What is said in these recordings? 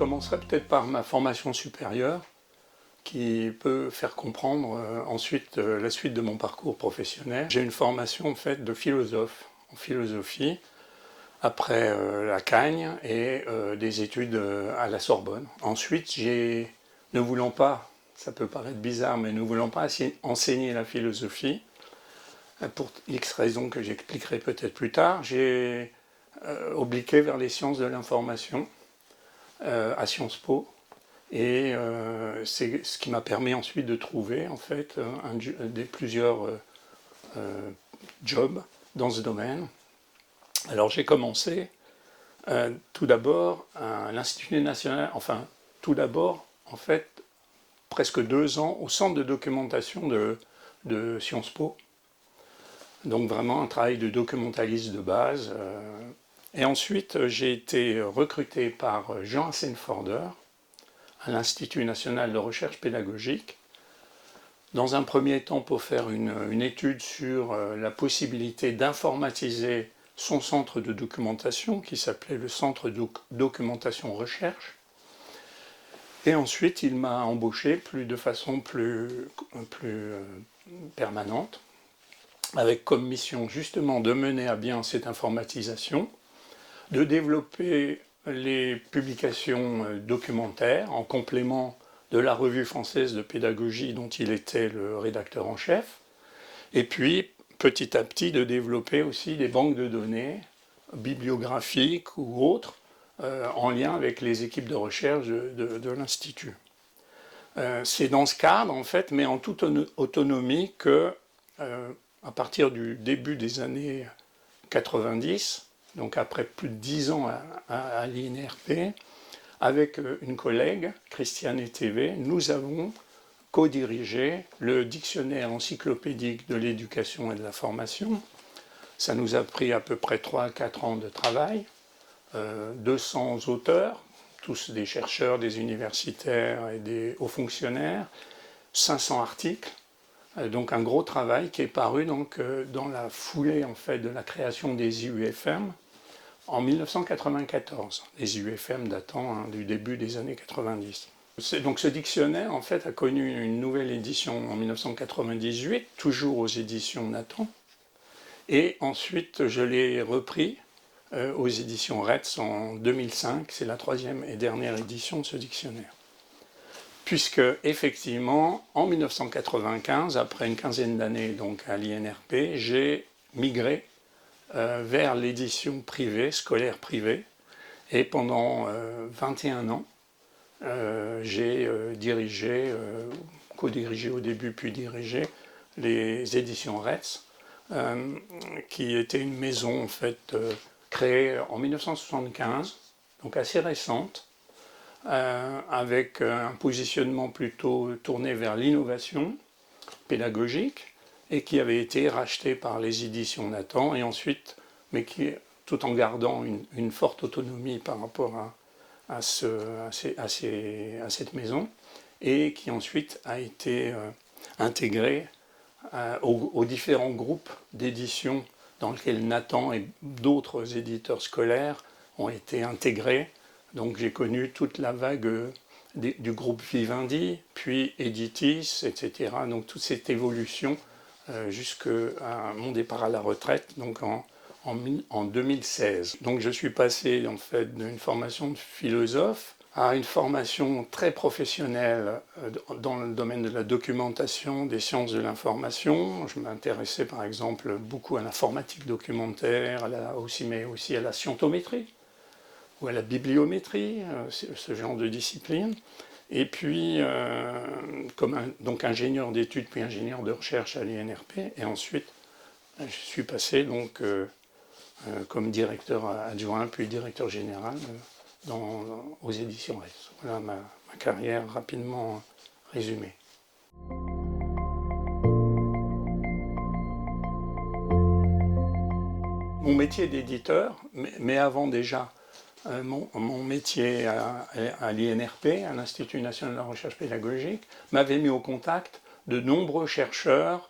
commencerai peut-être par ma formation supérieure, qui peut faire comprendre ensuite la suite de mon parcours professionnel. J'ai une formation en fait de philosophe, en philosophie, après la Cagne et des études à la Sorbonne. Ensuite, ne voulant pas, ça peut paraître bizarre, mais ne voulant pas enseigner la philosophie, pour X raisons que j'expliquerai peut-être plus tard, j'ai obliqué vers les sciences de l'information à Sciences Po. Et c'est ce qui m'a permis ensuite de trouver en fait plusieurs jobs dans ce domaine. Alors j'ai commencé tout d'abord à l'Institut national, enfin tout d'abord en fait presque 2 ans au centre de documentation de Sciences Po. Donc vraiment un travail de documentaliste de base. Et ensuite j'ai été recruté par Jean Hassenforder à l'Institut national de recherche pédagogique, dans un premier temps pour faire une étude sur la possibilité d'informatiser son centre de documentation, qui s'appelait le Centre de documentation recherche. Et ensuite, il m'a embauché de façon plus permanente, avec comme mission justement de mener à bien cette informatisation, de développer les publications documentaires en complément de la revue française de pédagogie dont il était le rédacteur en chef, et puis petit à petit de développer aussi des banques de données bibliographiques ou autres en lien avec les équipes de recherche de l'Institut. C'est dans ce cadre, en fait, mais en toute autonomie, que à partir du début des années 90, donc après plus de 10 ans à l'INRP, avec une collègue, Christiane Eteve, nous avons co-dirigé le dictionnaire encyclopédique de l'éducation et de la formation. Ça nous a pris à peu près 3 à 4 ans de travail, 200 auteurs, tous des chercheurs, des universitaires et des hauts fonctionnaires, 500 articles. Donc un gros travail qui est paru donc, dans la foulée en fait, de la création des IUFM en 1994, les IUFM datant du début des années 90. Donc ce dictionnaire en fait, a connu une nouvelle édition en 1998, toujours aux éditions Nathan, et ensuite je l'ai repris aux éditions Retz en 2005, c'est la 3e et dernière édition de ce dictionnaire. Puisque, effectivement, en 1995, après une quinzaine d'années donc à l'INRP, j'ai migré vers l'édition privée, scolaire privée, et pendant 21 ans, j'ai dirigé, co-dirigé au début, puis dirigé les éditions Retz, qui était une maison en fait créée en 1975, donc assez récente, avec un positionnement plutôt tourné vers l'innovation pédagogique et qui avait été racheté par les éditions Nathan et ensuite, mais qui, tout en gardant une forte autonomie par rapport à cette maison et qui ensuite a été intégré aux différents groupes d'édition dans lesquels Nathan et d'autres éditeurs scolaires ont été intégrés. Donc j'ai connu toute la vague du groupe Vivendi, puis Editis, etc. Donc toute cette évolution jusqu'à mon départ à la retraite, donc en 2016. Donc je suis passé en fait d'une formation de philosophe à une formation très professionnelle dans le domaine de la documentation, des sciences de l'information. Je m'intéressais par exemple beaucoup à l'informatique documentaire, mais aussi à la scientométrie ou à la bibliométrie, ce genre de discipline. Et puis, donc ingénieur d'études, puis ingénieur de recherche à l'INRP. Et ensuite, je suis passé donc, comme directeur adjoint, puis directeur général aux éditions Retz. Voilà ma carrière rapidement résumée. Mon métier d'éditeur, mais avant déjà, mon métier à l'INRP, à l'Institut national de la recherche pédagogique, m'avait mis au contact de nombreux chercheurs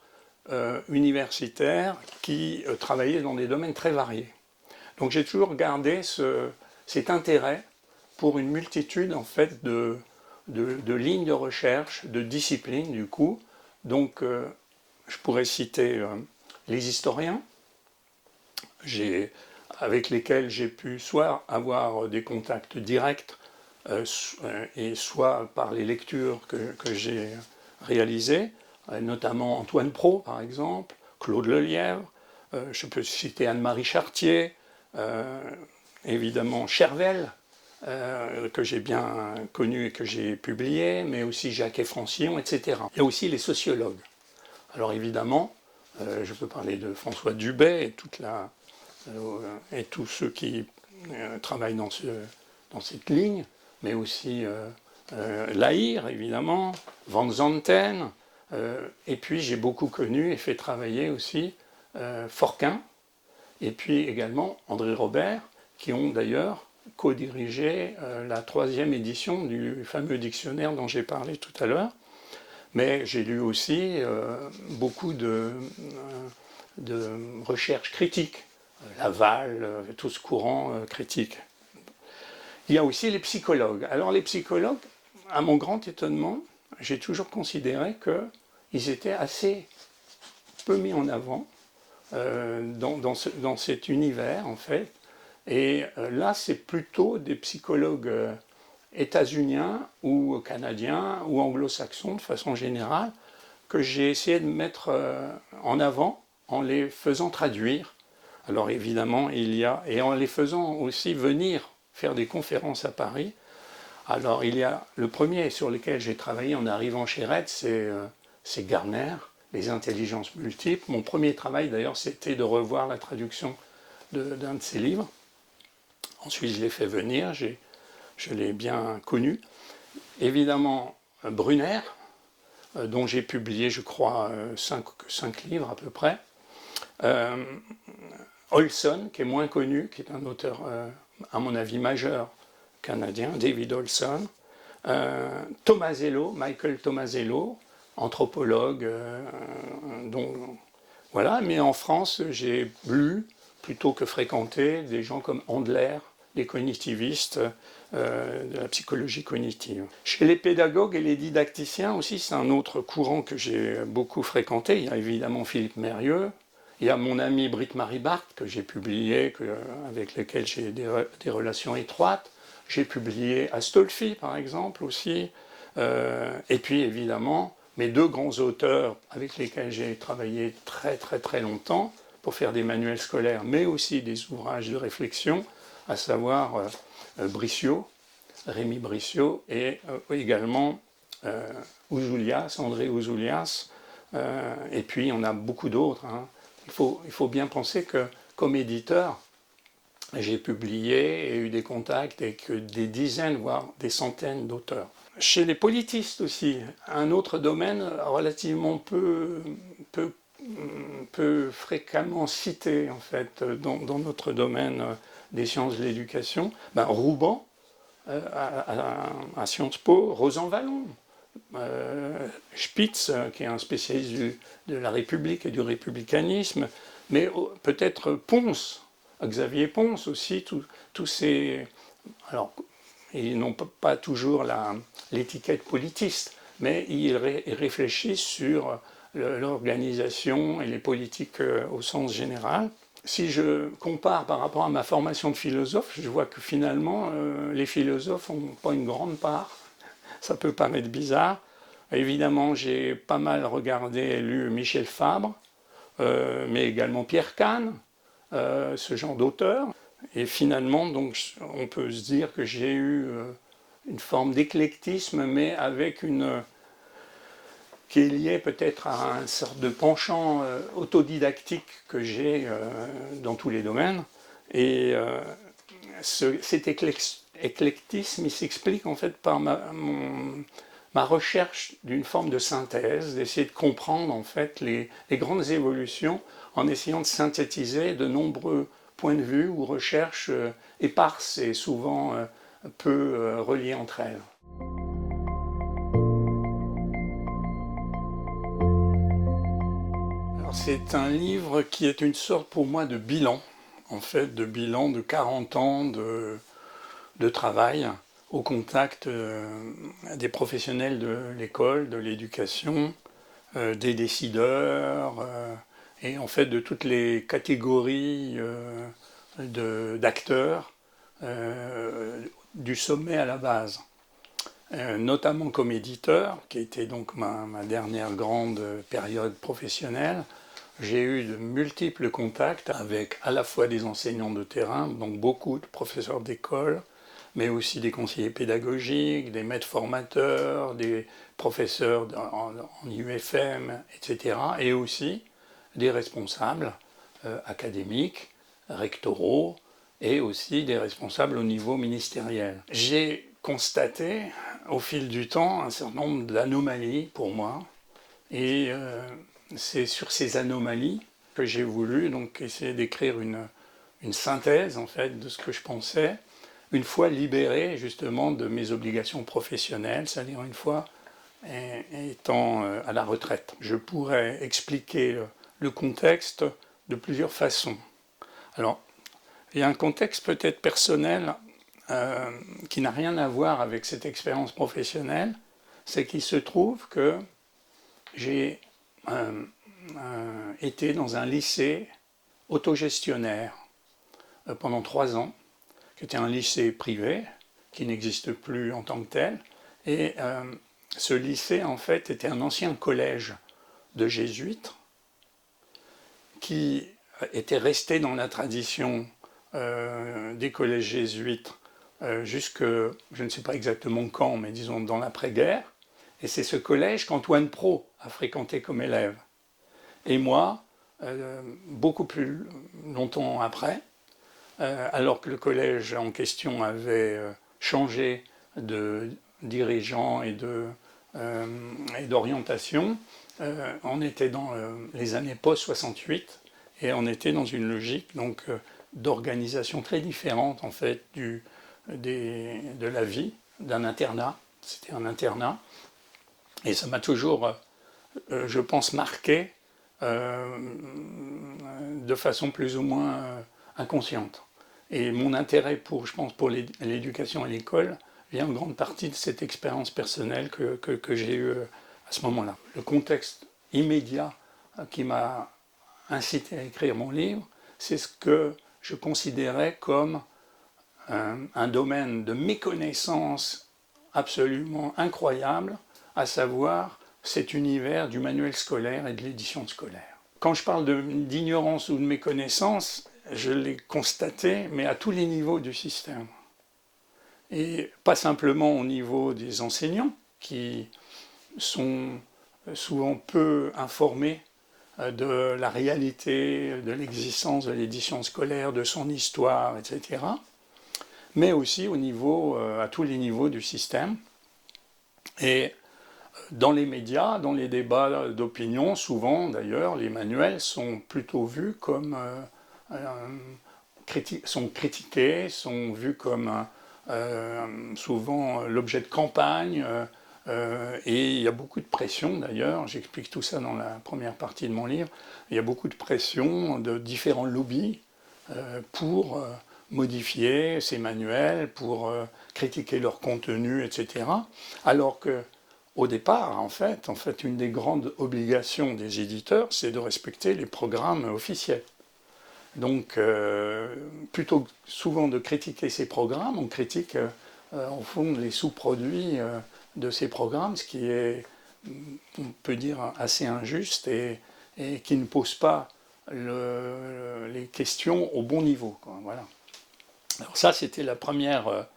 universitaires qui travaillaient dans des domaines très variés. Donc j'ai toujours gardé cet intérêt pour une multitude en fait de lignes de recherche, de disciplines du coup. Donc je pourrais citer les historiens, avec lesquels j'ai pu soit avoir des contacts directs, et soit par les lectures que j'ai réalisées, notamment Antoine Pro par exemple, Claude Lelièvre, je peux citer Anne-Marie Chartier, évidemment Chervel, que j'ai bien connu et que j'ai publié, mais aussi Jacques Francillon, etc. Il y a aussi les sociologues. Alors évidemment, je peux parler de François Dubay et tous ceux qui travaillent dans cette ligne, mais aussi Lahire, évidemment, Van Zanten, et puis j'ai beaucoup connu et fait travailler aussi Forquin, et puis également André Robert, qui ont d'ailleurs co-dirigé la 3e édition du fameux dictionnaire dont j'ai parlé tout à l'heure. Mais j'ai lu aussi beaucoup de recherches critiques, Laval, tout ce courant critique. Il y a aussi les psychologues. Alors les psychologues, à mon grand étonnement, j'ai toujours considéré qu'ils étaient assez peu mis en avant dans cet univers, en fait. Et là, c'est plutôt des psychologues états-uniens ou canadiens ou anglo-saxons de façon générale que j'ai essayé de mettre en avant en les faisant traduire. Alors évidemment, et en les faisant aussi venir faire des conférences à Paris. Alors il y a le premier sur lequel j'ai travaillé en arrivant chez Red, c'est Garner, les intelligences multiples. Mon premier travail d'ailleurs, c'était de revoir la traduction d'un de ses livres. Ensuite, je l'ai fait venir, je l'ai bien connu. Évidemment, Brunner, dont j'ai publié, je crois, 5 livres à peu près. Olson, qui est moins connu, qui est un auteur, à mon avis, majeur canadien, David Olson. Tomasello, Michael Tomasello, anthropologue, voilà. Mais en France, j'ai lu, plutôt que fréquenté, des gens comme Andler, les cognitivistes de la psychologie cognitive. Chez les pédagogues et les didacticiens aussi, c'est un autre courant que j'ai beaucoup fréquenté. Il y a évidemment Philippe Mérieux, il y a mon ami Britt-Marie Barthes, que j'ai publié, avec lequel j'ai des relations étroites. J'ai publié Astolfi, par exemple, aussi. Et puis, évidemment, mes 2 grands auteurs avec lesquels j'ai travaillé très, très, très longtemps pour faire des manuels scolaires, mais aussi des ouvrages de réflexion, à savoir Briciot, Rémi Briciot, et également Ouzoulias, André Ouzoulias. Et puis, on a beaucoup d'autres. Hein. Il faut bien penser que, comme éditeur, j'ai publié et eu des contacts avec des dizaines, voire des centaines d'auteurs. Chez les politistes aussi, un autre domaine relativement peu fréquemment cité en fait dans notre domaine des sciences de l'éducation, Rouban à Sciences Po, Rosan-Vallon, Spitz, qui est un spécialiste de la République et du républicanisme, mais peut-être Pons, Xavier Pons aussi, tous ces... Alors, ils n'ont pas toujours l'étiquette politiste, mais ils réfléchissent sur l'organisation et les politiques au sens général. Si je compare par rapport à ma formation de philosophe, je vois que finalement, les philosophes n'ont pas une grande part. Ça peut paraître bizarre. Évidemment, j'ai pas mal regardé et lu Michel Fabre, mais également Pierre Kahn, ce genre d'auteur. Et finalement, donc, on peut se dire que j'ai eu une forme d'éclectisme, mais avec qui est liée peut-être à une sorte de penchant autodidactique que j'ai dans tous les domaines. Et cet éclectisme, il s'explique en fait par ma recherche d'une forme de synthèse, d'essayer de comprendre en fait les grandes évolutions en essayant de synthétiser de nombreux points de vue ou recherches éparses et souvent peu reliées entre elles. C'est un livre qui est une sorte pour moi de bilan, en fait, de bilan de 40 ans de travail, au contact des professionnels de l'école, de l'éducation, des décideurs, et en fait de toutes les catégories d'acteurs du sommet à la base. Notamment comme éditeur, qui était donc ma dernière grande période professionnelle, j'ai eu de multiples contacts avec à la fois des enseignants de terrain, donc beaucoup de professeurs d'école, mais aussi des conseillers pédagogiques, des maîtres formateurs, des professeurs en IUFM, etc. Et aussi des responsables académiques, rectoraux, et aussi des responsables au niveau ministériel. J'ai constaté au fil du temps un certain nombre d'anomalies pour moi, et c'est sur ces anomalies que j'ai voulu donc essayer d'écrire une synthèse en fait de ce que je pensais, une fois libéré justement de mes obligations professionnelles, c'est-à-dire une fois étant à la retraite. Je pourrais expliquer le contexte de plusieurs façons. Alors, il y a un contexte peut-être personnel qui n'a rien à voir avec cette expérience professionnelle, c'est qu'il se trouve que j'ai été dans un lycée autogestionnaire pendant 3 ans, qui était un lycée privé, qui n'existe plus en tant que tel. Et ce lycée, en fait, était un ancien collège de jésuites qui était resté dans la tradition des collèges jésuites jusque, je ne sais pas exactement quand, mais disons dans l'après-guerre. Et c'est ce collège qu'Antoine Pro a fréquenté comme élève. Et moi, beaucoup plus longtemps après, alors que le collège en question avait changé de dirigeant et d'orientation, on était dans les années post-68 et on était dans une logique donc d'organisation très différente en fait de la vie d'un internat. C'était un internat et ça m'a toujours, je pense, marqué de façon plus ou moins inconsciente. Et mon intérêt je pense, pour l'éducation et l'école vient en grande partie de cette expérience personnelle que j'ai eue à ce moment-là. Le contexte immédiat qui m'a incité à écrire mon livre, c'est ce que je considérais comme un domaine de méconnaissance absolument incroyable, à savoir cet univers du manuel scolaire et de l'édition scolaire. Quand je parle d'ignorance ou de méconnaissance, je l'ai constaté, mais à tous les niveaux du système. Et pas simplement au niveau des enseignants, qui sont souvent peu informés de la réalité, de l'existence de l'édition scolaire, de son histoire, etc., mais aussi à tous les niveaux du système. Et dans les médias, dans les débats d'opinion, souvent d'ailleurs, les manuels sont plutôt vus comme sont critiqués, sont vus comme souvent l'objet de campagne, et il y a beaucoup de pression d'ailleurs, j'explique tout ça dans la première partie de mon livre, il y a beaucoup de pression de différents lobbies pour modifier ces manuels, pour critiquer leur contenu, etc. Alors que au départ, en fait, une des grandes obligations des éditeurs, c'est de respecter les programmes officiels. Donc, plutôt souvent de critiquer ces programmes, on critique en fond les sous-produits de ces programmes, ce qui est, on peut dire, assez injuste et qui ne pose pas les questions au bon niveau, quoi. Voilà. Alors ça, c'était la première,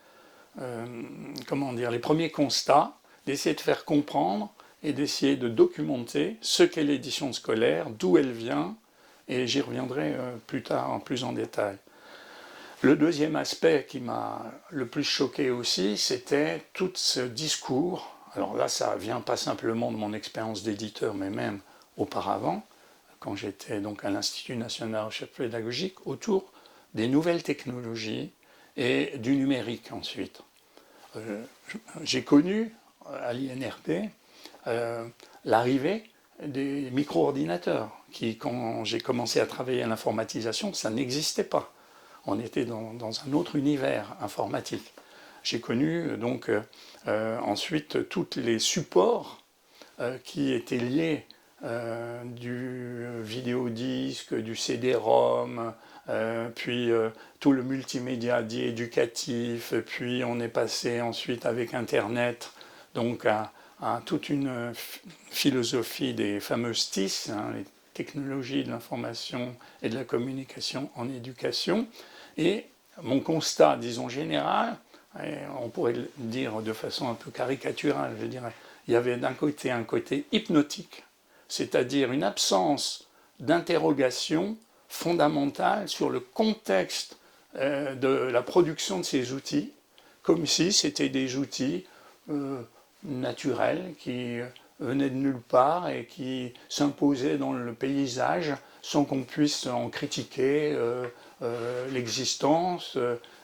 les premiers constats, d'essayer de faire comprendre et d'essayer de documenter ce qu'est l'édition scolaire, d'où elle vient, et j'y reviendrai plus tard, plus en détail. Le deuxième aspect qui m'a le plus choqué aussi, c'était tout ce discours. Alors là, ça vient pas simplement de mon expérience d'éditeur, mais même auparavant, quand j'étais donc à l'Institut national de recherche pédagogique, autour des nouvelles technologies et du numérique ensuite. J'ai connu à l'INRP l'arrivée des micro-ordinateurs qui, quand j'ai commencé à travailler à l'informatisation, ça n'existait pas. On était dans un autre univers informatique. j'ai connu donc ensuite tous les supports qui étaient liés du vidéodisque, du CD-ROM, puis tout le multimédia dit éducatif, puis on est passé ensuite avec Internet donc à toute une philosophie des fameuses TIS, hein, les technologies de l'information et de la communication en éducation. Et mon constat, disons général, on pourrait le dire de façon un peu caricaturale, je dirais, il y avait d'un côté un côté hypnotique, c'est-à-dire une absence d'interrogation fondamentale sur le contexte de la production de ces outils, comme si c'était des outils naturels qui venaient de nulle part et qui s'imposaient dans le paysage sans qu'on puisse en critiquer l'existence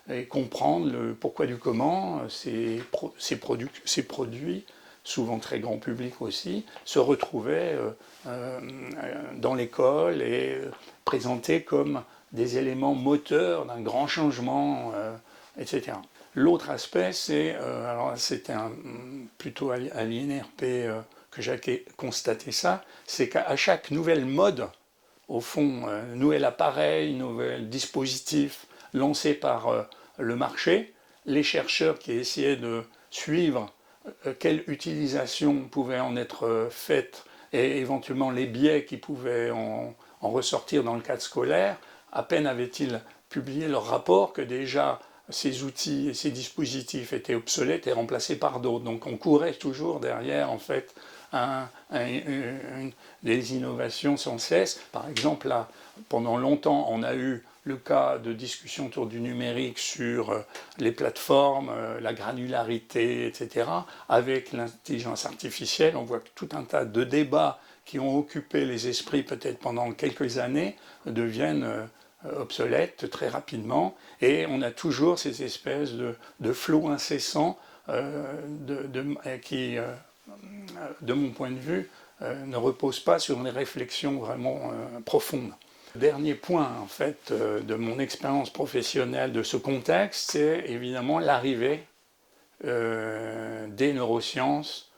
et comprendre le pourquoi du comment. Ces produits, souvent très grand public aussi, se retrouvaient dans l'école et présentés comme des éléments moteurs d'un grand changement, etc. L'autre aspect, c'est, alors c'était plutôt à l'INRP que j'ai constaté ça, c'est qu'à chaque nouvelle mode, au fond, nouvel appareil, nouvel dispositif lancé par le marché, les chercheurs qui essayaient de suivre quelle utilisation pouvait en être faite et éventuellement les biais qui pouvaient en ressortir dans le cadre scolaire, à peine avaient-ils publié leur rapport que déjà ces outils et ces dispositifs étaient obsolètes et remplacés par d'autres. Donc on courait toujours derrière en fait des innovations sans cesse. Par exemple, là, pendant longtemps, on a eu le cas de discussion autour du numérique sur les plateformes, la granularité, etc. Avec l'intelligence artificielle, on voit que tout un tas de débats qui ont occupé les esprits peut-être pendant quelques années deviennent obsolètes très rapidement. Et on a toujours ces espèces de flots incessants qui, de mon point de vue, ne reposent pas sur une réflexion vraiment profonde. Le dernier point, en fait, de mon expérience professionnelle de ce contexte, c'est évidemment l'arrivée des neurosciences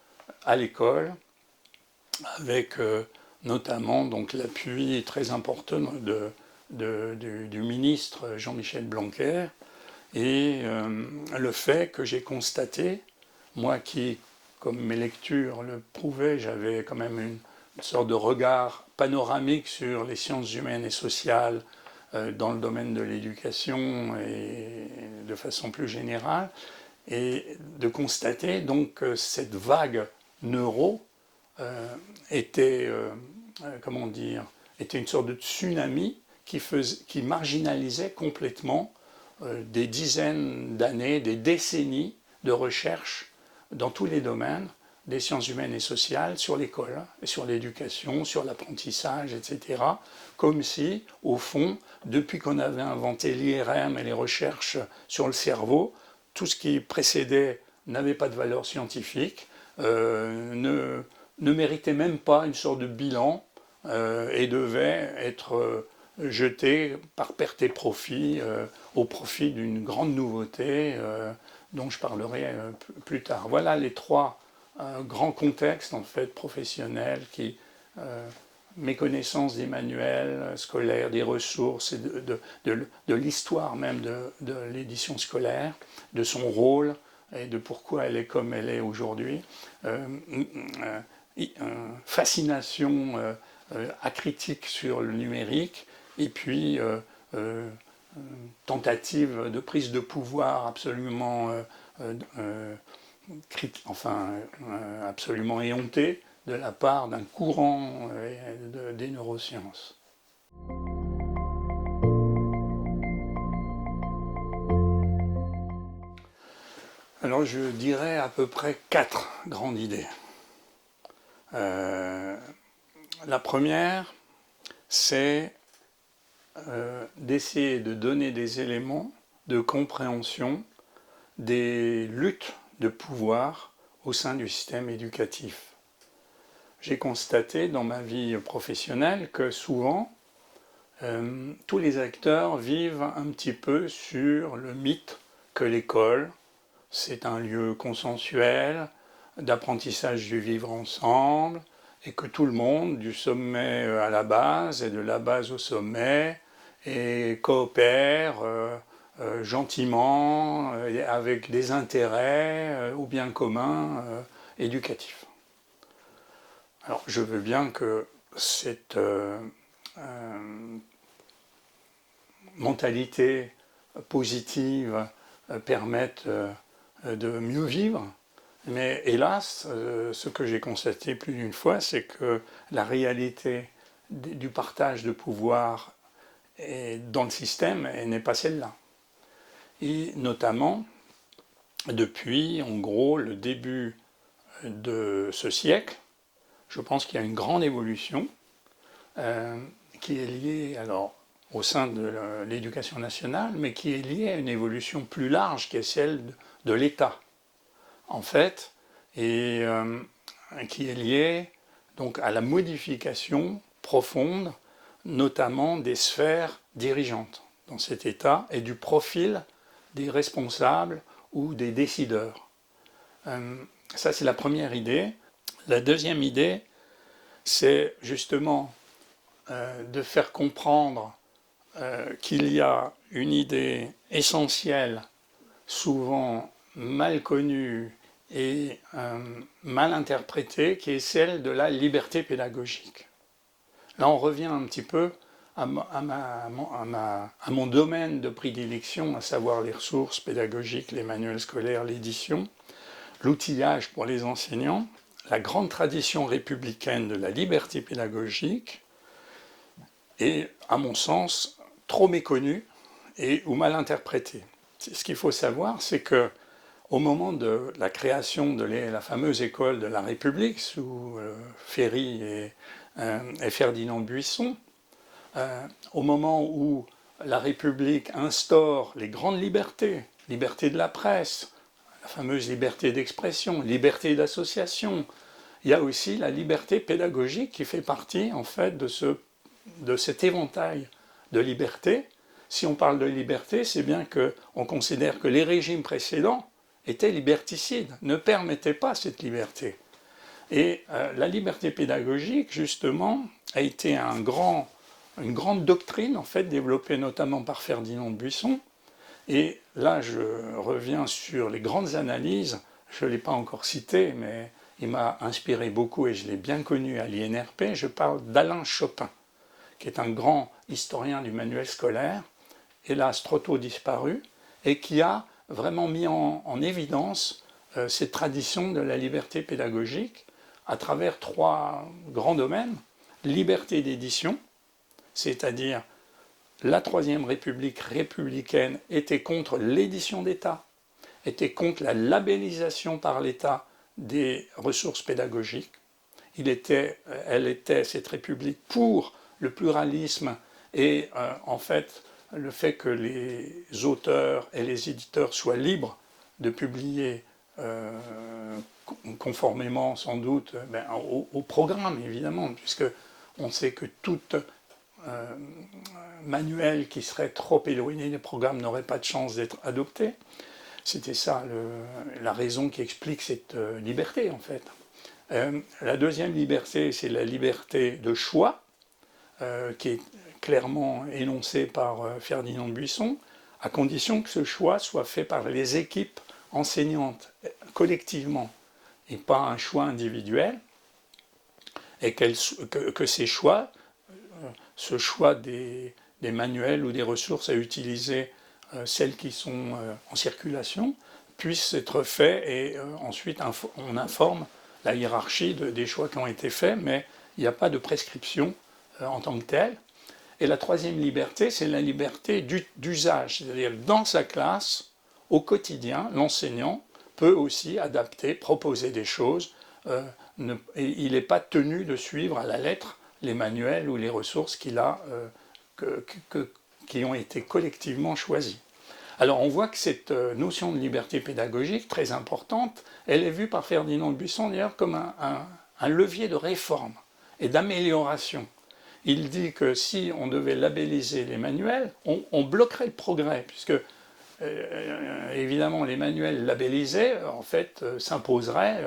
à l'école, avec notamment donc l'appui très important du ministre Jean-Michel Blanquer, et le fait que j'ai constaté, moi qui, comme mes lectures le prouvaient, j'avais quand même une sorte de regard panoramique sur les sciences humaines et sociales dans le domaine de l'éducation et de façon plus générale, et de constater donc que cette vague neuro était, comment dire, était une sorte de tsunami qui marginalisait complètement des dizaines d'années, des décennies de recherche dans tous les domaines des sciences humaines et sociales sur l'école, sur l'éducation, sur l'apprentissage, etc. Comme si, au fond, depuis qu'on avait inventé l'IRM et les recherches sur le cerveau, tout ce qui précédait n'avait pas de valeur scientifique, ne méritait même pas une sorte de bilan et devait être jeté par perte et profit au profit d'une grande nouveauté dont je parlerai plus tard. Voilà les trois grands contextes en fait professionnels qui méconnaissance des manuels scolaires, des ressources, et de l'histoire même de l'édition scolaire, de son rôle et de pourquoi elle est comme elle est aujourd'hui. Fascination acritique sur le numérique, et puis tentative de prise de pouvoir absolument absolument éhontée de la part d'un courant des neurosciences. Alors je dirais à peu près 4 grandes idées. La première, c'est d'essayer de donner des éléments de compréhension des luttes de pouvoir au sein du système éducatif. J'ai constaté dans ma vie professionnelle que souvent, tous les acteurs vivent un petit peu sur le mythe que l'école, c'est un lieu consensuel d'apprentissage du vivre ensemble, et que tout le monde, du sommet à la base et de la base au sommet, et coopère gentiment, avec des intérêts au bien commun éducatif. Alors je veux bien que cette mentalité positive permette de mieux vivre, mais hélas, ce que j'ai constaté plus d'une fois, c'est que la réalité du partage de pouvoir dans le système n'est pas celle-là. Et notamment, depuis, en gros, le début de ce siècle, je pense qu'il y a une grande évolution qui est liée, alors, au sein de l'éducation nationale, mais qui est liée à une évolution plus large qui est celle de l'État, en fait, et qui est liée donc à la modification profonde, notamment des sphères dirigeantes dans cet État et du profil des responsables ou des décideurs. Ça, c'est la première idée. La deuxième idée, c'est justement de faire comprendre qu'il y a une idée essentielle, souvent mal connue et mal interprétée, qui est celle de la liberté pédagogique. Là, on revient un petit peu à mon domaine de prédilection, à savoir les ressources pédagogiques, les manuels scolaires, l'édition, l'outillage pour les enseignants, la grande tradition républicaine de la liberté pédagogique est, à mon sens, trop méconnue ou mal interprétée. Ce qu'il faut savoir, c'est que au moment de la création de la fameuse école de la République, sous Ferry et Ferdinand Buisson, au moment où la République instaure les grandes libertés, liberté de la presse, la fameuse liberté d'expression, liberté d'association, il y a aussi la liberté pédagogique qui fait partie en fait de cet éventail de liberté. Si on parle de liberté, c'est bien qu'on considère que les régimes précédents étaient liberticides, ne permettaient pas cette liberté. Et la liberté pédagogique, justement, a été une grande doctrine, en fait, développée notamment par Ferdinand Buisson. Et là, je reviens sur les grandes analyses. Je ne l'ai pas encore cité, mais il m'a inspiré beaucoup et je l'ai bien connu à l'INRP. Je parle d'Alain Chopin, qui est un grand historien du manuel scolaire, hélas trop tôt disparu, et qui a vraiment mis en évidence cette tradition de la liberté pédagogique à travers 3 grands domaines. Liberté d'édition, c'est-à-dire la Troisième République républicaine était contre l'édition d'État, était contre la labellisation par l'État des ressources pédagogiques. Elle était, cette République, pour le pluralisme et en fait le fait que les auteurs et les éditeurs soient libres de publier conformément sans doute au programme évidemment, puisque on sait que tout manuel qui serait trop éloigné des programmes n'aurait pas de chance d'être adopté. C'était ça la raison qui explique cette liberté en fait. La deuxième liberté, c'est la liberté de choix, qui est clairement énoncée par Ferdinand Buisson, à condition que ce choix soit fait par les équipes enseignantes collectivement et pas un choix individuel, et que ces choix, ce choix des manuels ou des ressources à utiliser, celles qui sont en circulation, puissent être faits et ensuite on informe la hiérarchie des choix qui ont été faits, mais il n'y a pas de prescription en tant que telle. Et la troisième liberté, c'est la liberté d'usage, c'est-à-dire dans sa classe, au quotidien, l'enseignant peut aussi adapter, proposer des choses. Il n'est pas tenu de suivre à la lettre les manuels ou les ressources qui ont été collectivement choisis. Alors on voit que cette notion de liberté pédagogique, très importante, elle est vue par Ferdinand Buisson d'ailleurs comme un levier de réforme et d'amélioration. Il dit que si on devait labelliser les manuels, on bloquerait le progrès, puisque évidemment, les manuels labellisés, en fait, s'imposeraient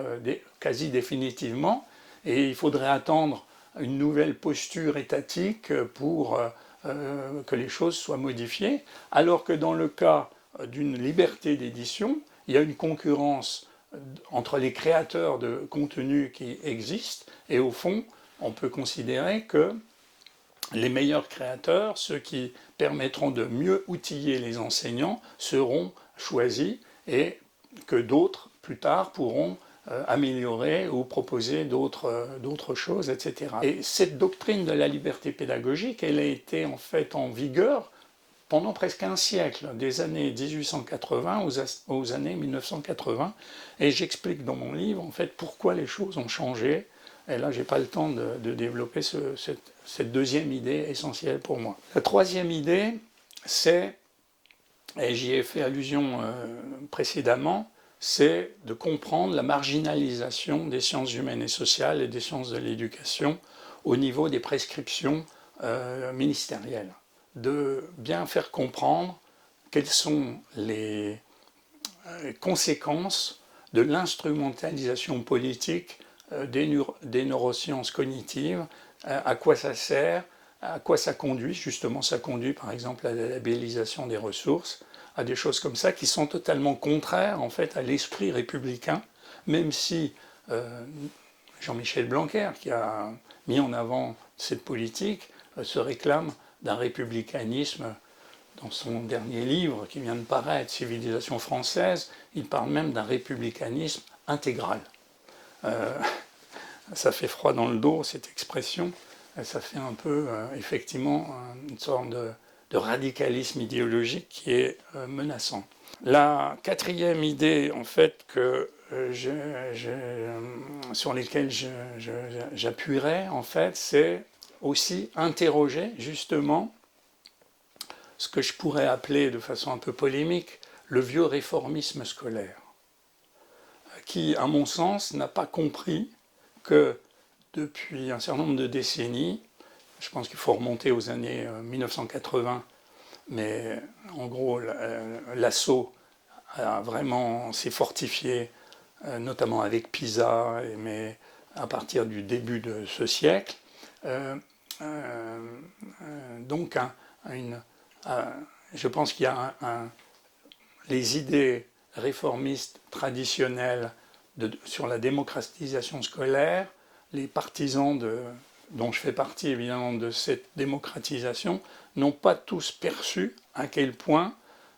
quasi définitivement, et il faudrait attendre une nouvelle posture étatique pour que les choses soient modifiées, alors que dans le cas d'une liberté d'édition, il y a une concurrence entre les créateurs de contenu qui existent, et au fond, on peut considérer que les meilleurs créateurs, ceux qui permettront de mieux outiller les enseignants, seront choisis et que d'autres, plus tard, pourront améliorer ou proposer d'autres choses, etc. Et cette doctrine de la liberté pédagogique, elle a été en fait en vigueur pendant presque un siècle, des années 1880 aux années 1980, et j'explique dans mon livre en fait pourquoi les choses ont changé. Et là, je n'ai pas le temps de développer cette deuxième idée essentielle pour moi. La troisième idée, c'est, et j'y ai fait allusion précédemment, c'est de comprendre la marginalisation des sciences humaines et sociales et des sciences de l'éducation au niveau des prescriptions ministérielles. De bien faire comprendre quelles sont les conséquences de l'instrumentalisation politique des neurosciences cognitives, à quoi ça sert, à quoi ça conduit. Justement, ça conduit par exemple à la labellisation des ressources, à des choses comme ça qui sont totalement contraires en fait à l'esprit républicain, même si Jean-Michel Blanquer, qui a mis en avant cette politique, se réclame d'un républicanisme. Dans son dernier livre qui vient de paraître, Civilisation française, il parle même d'un républicanisme intégral. Ça fait froid dans le dos, cette expression. Ça fait un peu, effectivement, une sorte de radicalisme idéologique qui est menaçant. La quatrième idée, en fait, sur laquelle j'appuierai, en fait, c'est aussi interroger, justement, ce que je pourrais appeler, de façon un peu polémique, le vieux réformisme scolaire, qui, à mon sens, n'a pas compris que depuis un certain nombre de décennies, je pense qu'il faut remonter aux années 1980, mais en gros, l'assaut s'est fortifié, notamment avec PISA, mais à partir du début de ce siècle. Donc, je pense qu'il y a les idées réformistes traditionnelles sur la démocratisation scolaire, les partisans dont je fais partie évidemment de cette démocratisation, n'ont pas tous perçu à quel point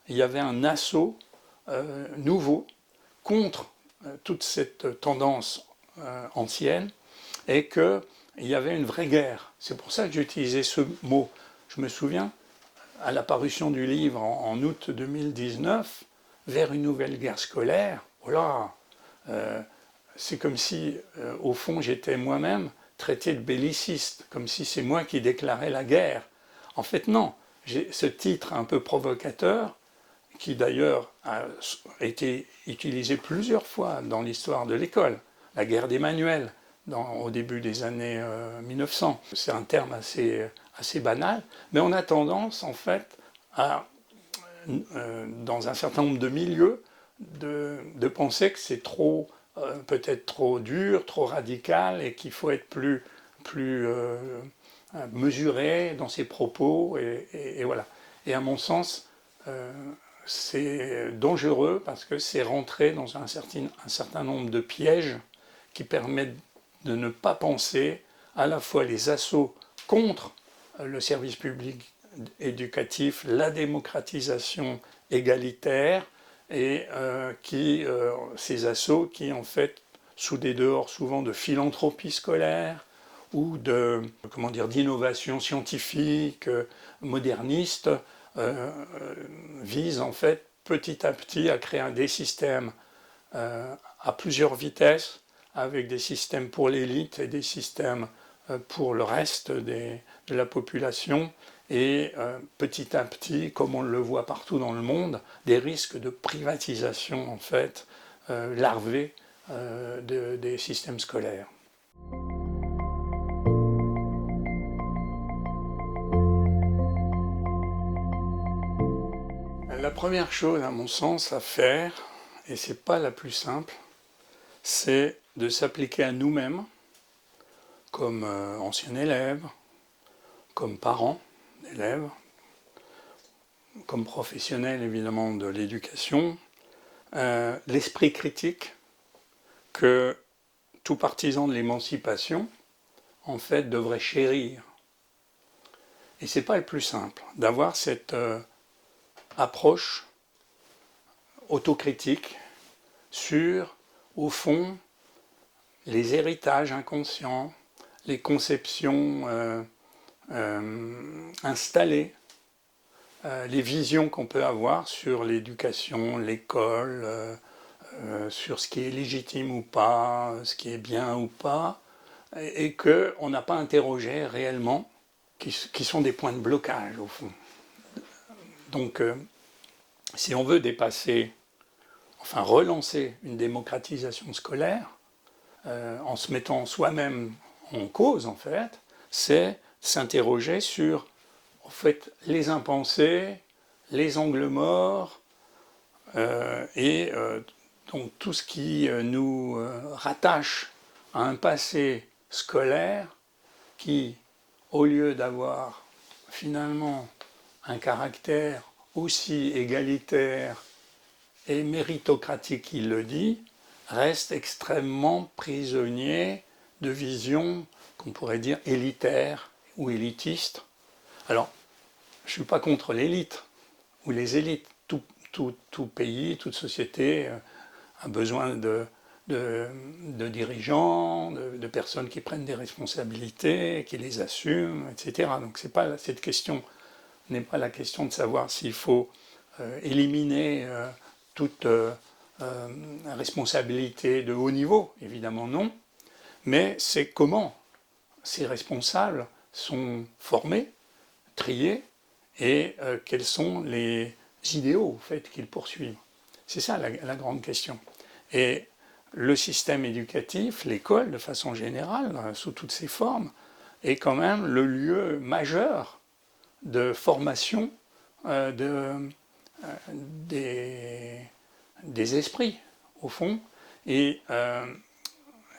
il y avait un assaut nouveau contre toute cette tendance ancienne et qu'il y avait une vraie guerre. C'est pour ça que j'ai utilisé ce mot. Je me souviens, à la parution du livre en août 2019, vers une nouvelle guerre scolaire, voilà, c'est comme si, au fond, j'étais moi-même traité de belliciste, comme si c'est moi qui déclarais la guerre. En fait, non. J'ai ce titre un peu provocateur, qui d'ailleurs a été utilisé plusieurs fois dans l'histoire de l'école, la guerre des manuels, au début des années 1900. C'est un terme assez banal, mais on a tendance, en fait, dans un certain nombre de milieux, de penser que c'est peut-être trop dur, trop radical, et qu'il faut être plus mesuré dans ses propos, et voilà. Et à mon sens, c'est dangereux parce que c'est rentrer dans un certain nombre de pièges qui permettent de ne pas penser à la fois les assauts contre le service public éducatif, la démocratisation égalitaire, et ces assauts qui, en fait, sous des dehors souvent de philanthropie scolaire ou d'innovation scientifique, moderniste, visent en fait petit à petit à créer des systèmes à plusieurs vitesses, avec des systèmes pour l'élite et des systèmes pour le reste de la population, et petit à petit, comme on le voit partout dans le monde, des risques de privatisation en fait larvée des systèmes scolaires. La première chose, à mon sens, à faire, et c'est pas la plus simple, c'est de s'appliquer à nous-mêmes, comme anciens élèves, comme parents d'élèves, comme professionnels évidemment de l'éducation, l'esprit critique que tout partisan de l'émancipation, en fait, devrait chérir. Et c'est pas le plus simple d'avoir cette approche autocritique sur, au fond, les héritages inconscients, les conceptions installées, les visions qu'on peut avoir sur l'éducation, l'école, sur ce qui est légitime ou pas, ce qui est bien ou pas, et qu'on n'a pas interrogé réellement, qui sont des points de blocage au fond. Donc, si on veut dépasser, enfin relancer une démocratisation scolaire, en se mettant soi-même en cause en fait, c'est s'interroger sur en fait les impensés, les angles morts, et donc tout ce qui nous rattache à un passé scolaire qui, au lieu d'avoir finalement un caractère aussi égalitaire et méritocratique qu'il le dit, reste extrêmement prisonnier de visions qu'on pourrait dire élitaires ou élitistes. Alors, je ne suis pas contre l'élite ou les élites. Tout pays, toute société a besoin de dirigeants, de personnes qui prennent des responsabilités, qui les assument, etc. Donc cette question n'est pas la question de savoir s'il faut éliminer toute responsabilité de haut niveau, évidemment non, mais c'est comment ces responsables sont formés, triés, et quels sont les idéaux en fait, qu'ils poursuivent. C'est ça la grande question. Et le système éducatif, l'école de façon générale, sous toutes ses formes, est quand même le lieu majeur de formation des esprits, au fond. Et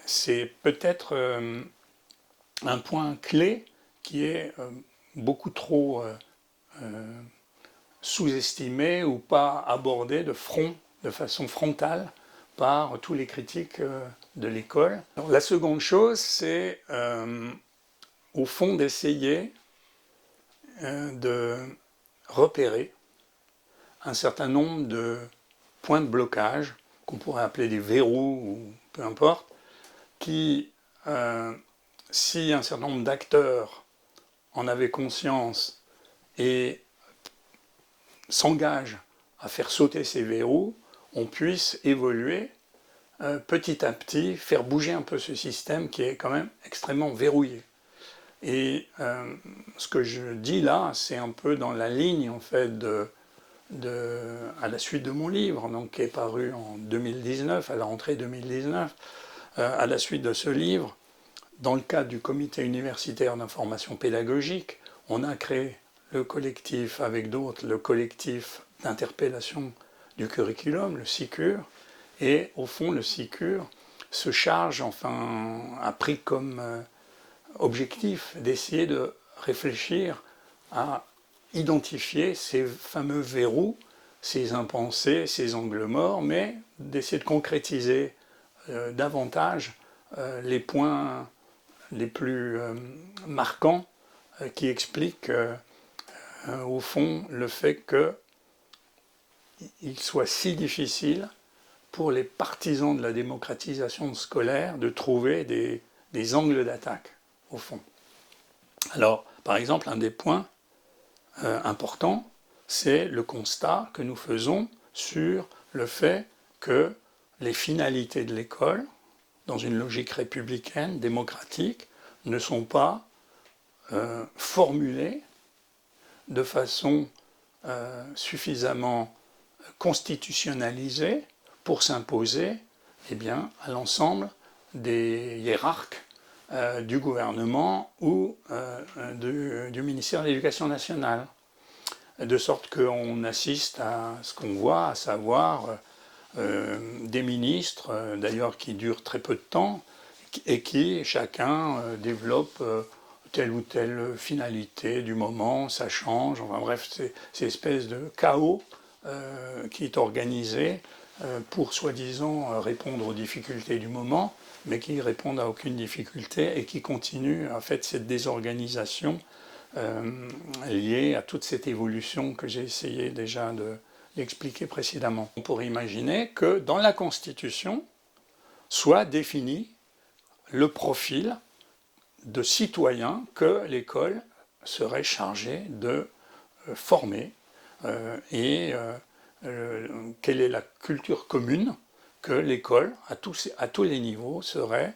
c'est peut-être un point clé qui est beaucoup trop sous-estimé ou pas abordé de façon frontale par tous les critiques de l'école. La seconde chose, c'est au fond d'essayer de repérer un certain nombre de points de blocage, qu'on pourrait appeler des verrous ou peu importe, qui, si un certain nombre d'acteurs en avaient conscience et s'engagent à faire sauter ces verrous, on puisse évoluer petit à petit, faire bouger un peu ce système qui est quand même extrêmement verrouillé. Et ce que je dis là, c'est un peu dans la ligne en fait à la suite de mon livre, donc, qui est paru en 2019, à la rentrée 2019. À la suite de ce livre, dans le cadre du comité universitaire d'information pédagogique, on a créé le collectif, avec d'autres, le collectif d'interpellation du curriculum, le SICUR, et au fond, le SICUR se charge, enfin, a pris comme objectif d'essayer de réfléchir à identifier ces fameux verrous, ces impensés, ces angles morts, mais d'essayer de concrétiser davantage les points les plus marquants qui expliquent au fond le fait qu'il soit si difficile pour les partisans de la démocratisation scolaire de trouver des angles d'attaque, au fond. Alors, par exemple, un des points importants, c'est le constat que nous faisons sur le fait que les finalités de l'école, dans une logique républicaine, démocratique, ne sont pas formulées de façon suffisamment constitutionnalisée pour s'imposer eh bien, à l'ensemble des hiérarques du gouvernement ou du ministère de l'Éducation nationale. de sorte qu'on assiste à ce qu'on voit, à savoir des ministres, d'ailleurs qui durent très peu de temps, et qui chacun développe telle ou telle finalité du moment, ça change, enfin bref, c'est cette espèce de chaos qui est organisé pour soi-disant répondre aux difficultés du moment, mais qui ne répondent à aucune difficulté et qui continue en fait cette désorganisation liée à toute cette évolution que j'ai essayé déjà d'expliquer précédemment. On pourrait imaginer que dans la Constitution soit défini le profil de citoyen que l'école serait chargée de former et quelle est la culture commune que l'école, à tous les niveaux, serait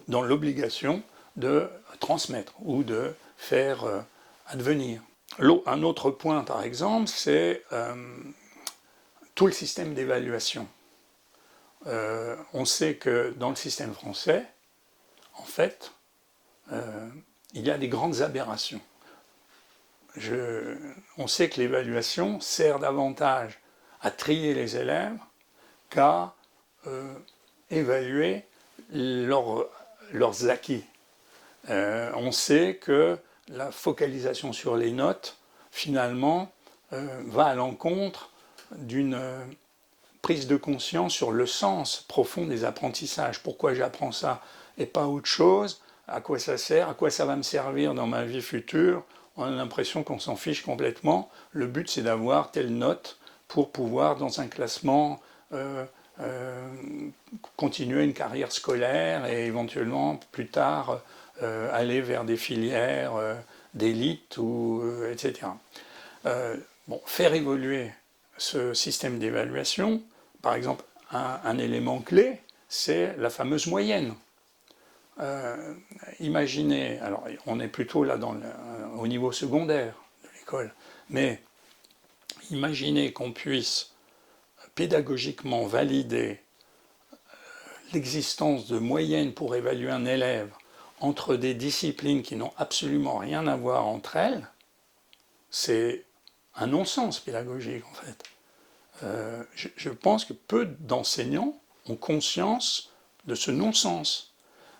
dans l'obligation de transmettre ou de faire advenir. Un autre point, par exemple, c'est tout le système d'évaluation. On sait que dans le système français, en fait, il y a des grandes aberrations. On sait que l'évaluation sert davantage à trier les élèves qu'à évaluer leurs acquis. On sait que la focalisation sur les notes, finalement, va à l'encontre d'une prise de conscience sur le sens profond des apprentissages. Pourquoi j'apprends ça et pas autre chose? À quoi ça sert? À quoi ça va me servir dans ma vie future? On a l'impression qu'on s'en fiche complètement. Le but, c'est d'avoir telle note pour pouvoir, dans un classement, continuer une carrière scolaire et éventuellement, plus tard, aller vers des filières d'élite, etc. Faire évoluer ce système d'évaluation, par exemple, un élément clé, c'est la fameuse moyenne. Imaginez, alors on est plutôt là au niveau secondaire de l'école, mais imaginez qu'on puisse pédagogiquement valider l'existence de moyennes pour évaluer un élève entre des disciplines qui n'ont absolument rien à voir entre elles, c'est un non-sens pédagogique en fait. Je pense que peu d'enseignants ont conscience de ce non-sens.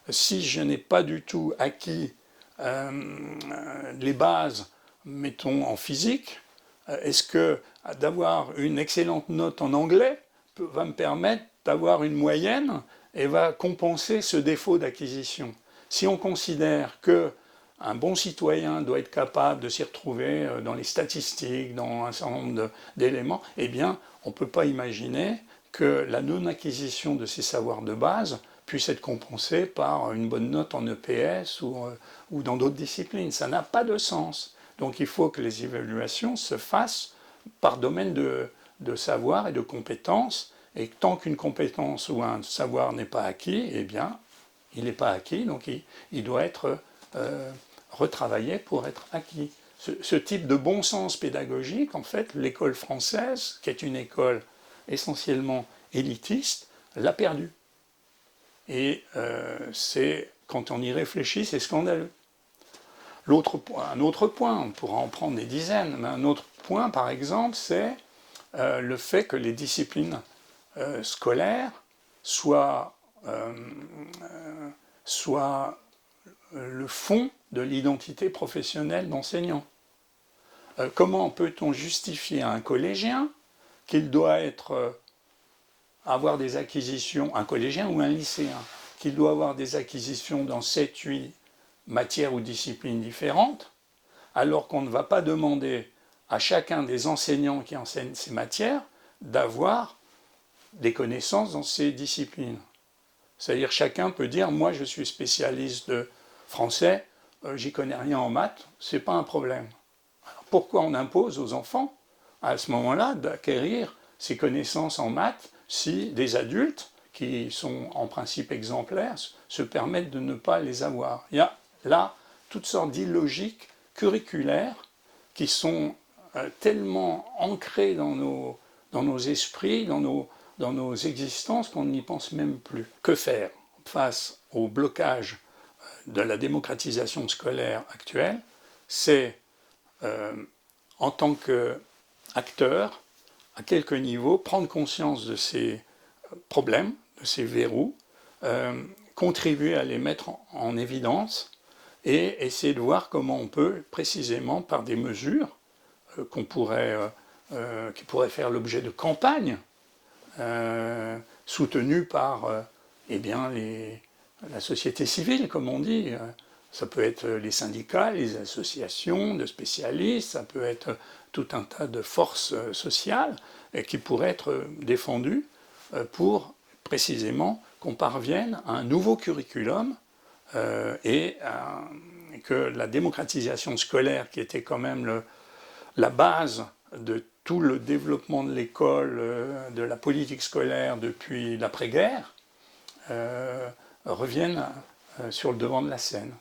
Si je n'ai pas du tout acquis les bases, mettons en physique, est-ce que d'avoir une excellente note en anglais va me permettre d'avoir une moyenne et va compenser ce défaut d'acquisition? Si on considère qu'un bon citoyen doit être capable de s'y retrouver dans les statistiques, dans un certain nombre d'éléments, eh bien, on ne peut pas imaginer que la non-acquisition de ces savoirs de base puisse être compensée par une bonne note en EPS ou dans d'autres disciplines. Ça n'a pas de sens. Donc il faut que les évaluations se fassent par domaine de savoir et de compétences, et tant qu'une compétence ou un savoir n'est pas acquis, eh bien, il n'est pas acquis, donc il doit être retravaillé pour être acquis. Ce type de bon sens pédagogique, en fait, l'école française, qui est une école essentiellement élitiste, l'a perdu. Et quand on y réfléchit, c'est scandaleux. Un autre point, on pourra en prendre des dizaines, mais un autre point, par exemple, c'est le fait que les disciplines scolaires soient le fond de l'identité professionnelle d'enseignant. Comment peut-on justifier à un collégien qu'il doit avoir des acquisitions, un collégien ou un lycéen, qu'il doit avoir des acquisitions dans 7-8 matières ou disciplines différentes, alors qu'on ne va pas demander à chacun des enseignants qui enseignent ces matières d'avoir des connaissances dans ces disciplines. C'est-à-dire chacun peut dire « moi je suis spécialiste de français, j'y connais rien en maths, c'est pas un problème ». Alors pourquoi on impose aux enfants à ce moment-là d'acquérir ces connaissances en maths si des adultes qui sont en principe exemplaires se permettent de ne pas les avoir? Il y a là toutes sortes d'illogiques curriculaires qui sont tellement ancrées dans nos esprits, dans nos existences qu'on n'y pense même plus. Que faire face au blocage de la démocratisation scolaire actuelle? C'est en tant qu'acteur, à quelques niveaux, prendre conscience de ces problèmes, de ces verrous, contribuer à les mettre en évidence et essayer de voir comment on peut, précisément par des mesures qui pourraient faire l'objet de campagnes soutenues par eh bien, la société civile, comme on dit. Ça peut être les syndicats, les associations de spécialistes, ça peut être tout un tas de forces sociales qui pourraient être défendues pour précisément qu'on parvienne à un nouveau curriculum et que la démocratisation scolaire, qui était quand même la base de tout le développement de l'école, de la politique scolaire depuis l'après-guerre, revienne sur le devant de la scène.